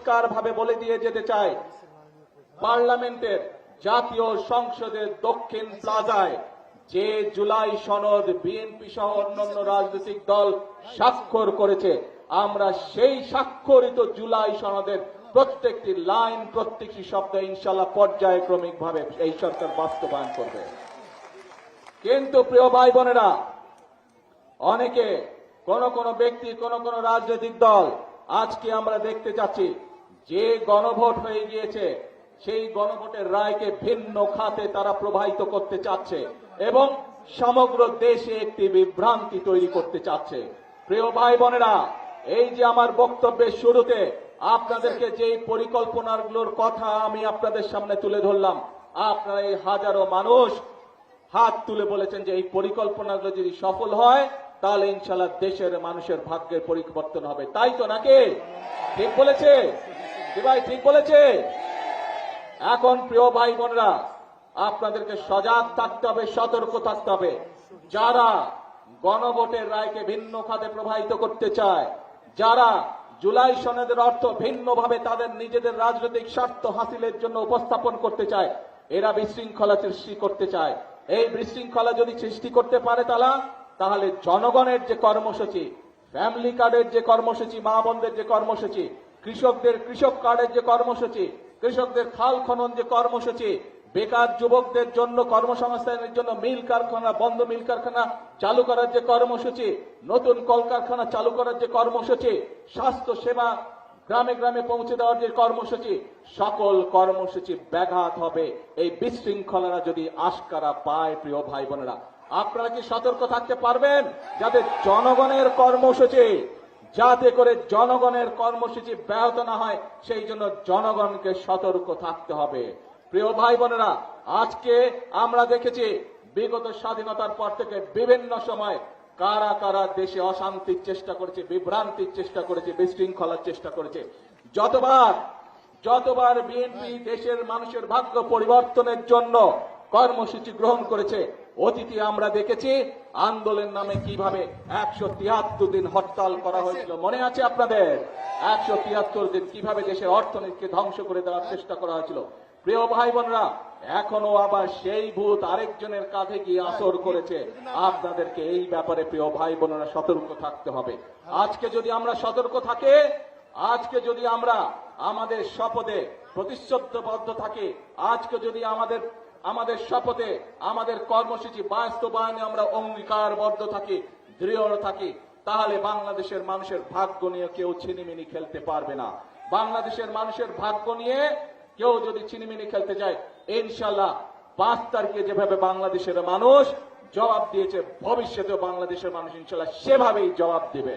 পরিষ্কারভাবে বলে দিয়ে যেতে চাই, পার্লামেন্টের জাতীয় সংসদের দক্ষিণ প্লাজায় যে জুলাই সনদ বিএনপি সহ অন্যান্য রাজনৈতিক দল স্বাক্ষর করেছে, আমরা সেই স্বাক্ষরিত জুলাই সনদের প্রত্যেকটি লাইন, প্রত্যেকটি শব্দ ইনশাআল্লাহ পর্যায়ক্রমিকভাবে এই সরকার বাস্তবায়ন করবে। কিন্তু প্রিয় ভাই বোনেরা, অনেকে কোন ব্যক্তি, কোন রাজনৈতিক দল আজকে আমরা দেখতে যাচ্ছি যে গণভোট হয়ে গিয়েছে, সেই গণভোটের রায়কে ভিন্ন খাতে তারা প্রবাহিত করতে চাচ্ছে এবং সমগ্র দেশে একটি বিভ্রান্তি তৈরি করতে চাচ্ছে। প্রিয় ভাই বোনেরা, এই যে আমার বক্তব্যের শুরুতে আপনাদেরকে যে পরিকল্পনাগুলোর কথা আমি আপনাদের সামনে তুলে ধরলাম, আপনারা এই হাজারো মানুষ হাত তুলে বলেছেন যে এই পরিকল্পনাগুলো যদি সফল হয় তাহলে ইনশাআল্লাহ দেশের মানুষের ভাগ্যের পরিবর্তন হবে। তাই তো নাকি? ঠিক বলেছে ভাই, ঠিক বলেছে। এখন প্রিয় ভাই বোনেরা, আপনাদেরকে সজাগ থাকতে হবে, সতর্ক থাকতে হবে। যারা গণভোটের রায়কে ভিন্ন খাতে প্রবাহিত করতে চায়, যারা জুলাই সনদের অর্থ ভিন্নভাবে তাদের নিজেদের রাজনৈতিক স্বার্থ হাসিলের জন্য উপস্থাপন করতে চায়, এরা বিশৃঙ্খলা সৃষ্টি করতে চায়। এই বিশৃঙ্খলা যদি সৃষ্টি করতে পারে তাহলে জনগণের যে কর্মসূচি, ফ্যামিলি কার্ডের যে কর্মসূচি, মা বোনদের যে কর্মসূচি, কৃষকদের কৃষক কার্ডের যে কর্মসূচি, কৃষকদের খাল খনন যে কর্মসূচি, বেকার যুবকদের জন্য কর্মসংস্থানের জন্য মিল কারখানা, বন্ধ মিল কারখানা চালু করার যে কর্মসূচি, নতুন কলকারখানা চালু করার যে কর্মসূচি, স্বাস্থ্য সেবা গ্রামে গ্রামে পৌঁছে দেওয়ার যে কর্মসূচি, সকল কর্মসূচি ব্যাঘাত হবে এই বিশৃঙ্খলারা যদি আশকারা পায়। প্রিয় ভাই বোনেরা, আপনারা কি সতর্ক থাকতে পারবেন যাতে জনগণের কর্মসূচি, যাতে করে জনগণের কর্মসূচি ব্যাহত না হয়? সেই জন্য জনগণকে সতর্ক থাকতে হবে। প্রিয় ভাই বোনেরা, আজকে আমরা দেখেছি বিগত স্বাধীনতার পর থেকে বিভিন্ন সময় কারা কারা দেশে অশান্তির চেষ্টা করেছে, বিভ্রান্তির চেষ্টা করেছে, বিশৃঙ্খলার চেষ্টা করেছে। যতবার বিএনপি দেশের মানুষের ভাগ্য পরিবর্তনের জন্য কর্মসূচি গ্রহণ করেছে, অতীতে আমরা দেখেছি আন্দোলনের নামে কিভাবে 173 দিন হরতাল করা হয়েছিল। মনে আছে আপনাদের? 173 দিন কিভাবে দেশের অর্থনীতিকে ধ্বংস করে দেওয়ার চেষ্টা করা হয়েছিল। প্রিয় ভাই বোনেরা, এখনো আবার সেই ভূত আরেকজনের কাঁধে গিয়ে আসর করেছে। আপনাদেরকে এই ব্যাপারে প্রিয় ভাই বোনেরা সতর্ক থাকতে হবে। আজকে যদি আমরা সতর্ক থাকি, আজকে যদি আমরা আমাদের শপথে প্রতিশ্রুতিবদ্ধ থাকি, আজকে যদি আমাদের শপথে, আমাদের কর্মসূচি বাস্তবায়নে আমরা অঙ্গীকারবদ্ধ থাকি, দৃঢ় থাকি, তাহলে বাংলাদেশের মানুষের ভাগ্য নিয়ে কেউ ছিনিমিনি খেলতে পারবে না। বাংলাদেশের মানুষের ভাগ্য নিয়ে কেউ যদি ছিনিমিনি খেলতে যায়, ইনশাআল্লাহ 5 তারিখে যেভাবে বাংলাদেশের মানুষ জবাব দিয়েছে, ভবিষ্যতেও বাংলাদেশের মানুষ ইনশাআল্লাহ সেভাবেই জবাব দিবে।